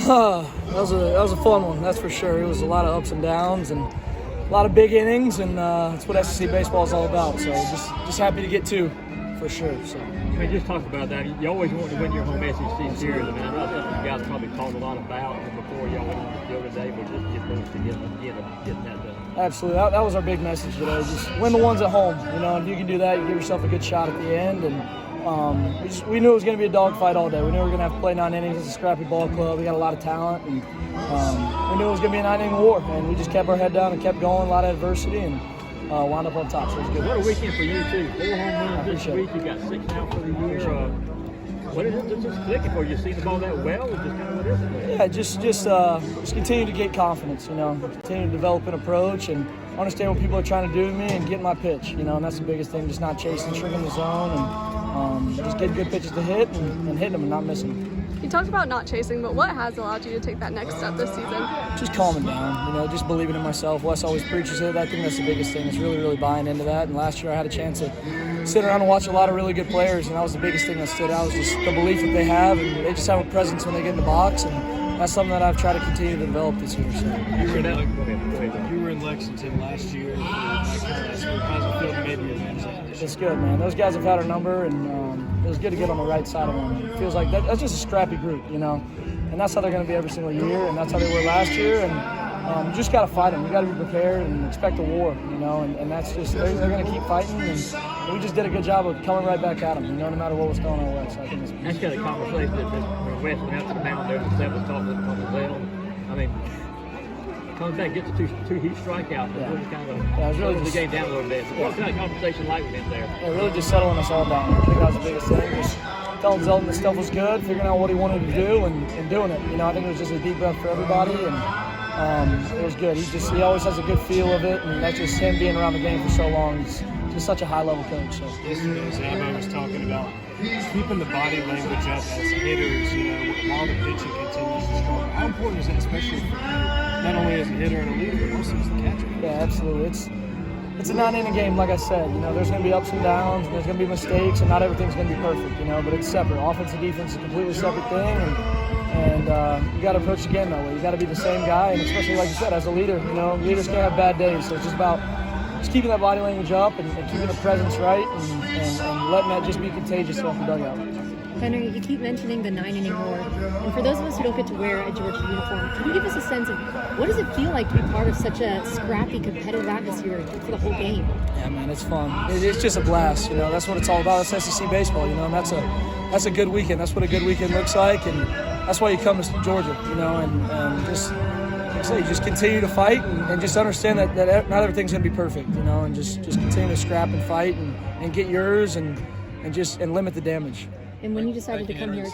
That was a fun one, that's for sure. It was a lot of ups and downs and a lot of big innings, and that's what SEC baseball is all about. So just happy to get two, for sure. So. I mean, just talk about that. You always want to win your home SEC series. I mean, I know that's something you guys probably talked a lot about before y'all went on the field today, but just get close to getting that done. Absolutely, that was our big message today. Just win the ones at home. You know, if you can do that, you give yourself a good shot at the end. And we knew it was going to be a dogfight all day. We knew we were going to have to play 9 innings. It's a scrappy ball club. We got a lot of talent, and we knew it was going to be a 9-inning war. And we just kept our head down and kept going. A lot of adversity, and wound up on top. So it was good. What a weekend for you too. 4 home runs this week. You got 6 now for the year. What is it just clicking for you? You see the ball that well, or just kind of what is it? Yeah, just continue to get confidence. You know, continue to develop an approach and understand what people are trying to do to me and get my pitch. You know, and that's the biggest thing. Just not chasing, shrinking the zone, and just getting good pitches to hit and hitting them and not missing them. You talked about not chasing, but what has allowed you to take that next step this season? Just calming down, you know, just believing in myself. Wes always preaches it. I think that's the biggest thing. It's really, really buying into that. And last year I had a chance to sit around and watch a lot of really good players, and that was the biggest thing that stood out, was just the belief that they have, and they just have a presence when they get in the box, and that's something that I've tried to continue to develop this year. So. You were in Lexington last year. How's it feel to maybe revenge that? It's good, man. Those guys have had our number, and it was good to get on the right side of them. It feels like that's just a scrappy group, you know, and that's how they're going to be every single year, and that's how they were last year. And you just got to fight them. You got to be prepared and expect a war, you know, and that's just they're going to keep fighting, and we just did a good job of coming right back at them, you know, no matter what was going on with. So I think that's kind of conversation that when Wes went out to the mound there, the 7th talking on the well. I mean, comes back, gets the two huge strikeouts, and really kind of it was really the game down a little bit. So what's that conversation like with him there? Yeah, really just settling us all down. I think that was the biggest thing. Just telling Zeldin the stuff was good, figuring out what he wanted to do, and doing it. You know, I think it was just a deep breath for everybody, and it was good. He always has a good feel of it, and that's just him being around the game for so long. He's just such a high-level coach. So. Yesterday, Zabby was talking about keeping the body language up as hitters, you know, while the pitching continues to struggle. How important is that, especially for you, not only as a hitter and a leader, but also as the catcher? Yeah, absolutely. It's a 9-inning game, like I said. You know, there's going to be ups and downs, and there's going to be mistakes, and not everything's going to be perfect, you know, but it's separate. Offense and defense is a completely separate thing, and you got to approach the game that way. You got to be the same guy, and especially, like you said, as a leader, you know, leaders can't have bad days, so it's just about keeping that body language up and keeping the presence right and letting that just be contagious off the dugout. Henry, you keep mentioning the 9-inning war, and for those of us who don't get to wear a Georgia uniform, can you give us a sense of what does it feel like to be part of such a scrappy, competitive atmosphere for the whole game? Yeah, man, it's fun. It's just a blast, you know. That's what it's all about. It's SEC baseball, you know, and that's a good weekend. That's what a good weekend looks like, and that's why you come to Georgia, you know, and just, like I say, just continue to fight and just understand that not everything's going to be perfect, you know, and just continue to scrap and fight and get yours and limit the damage. And when you decided to come here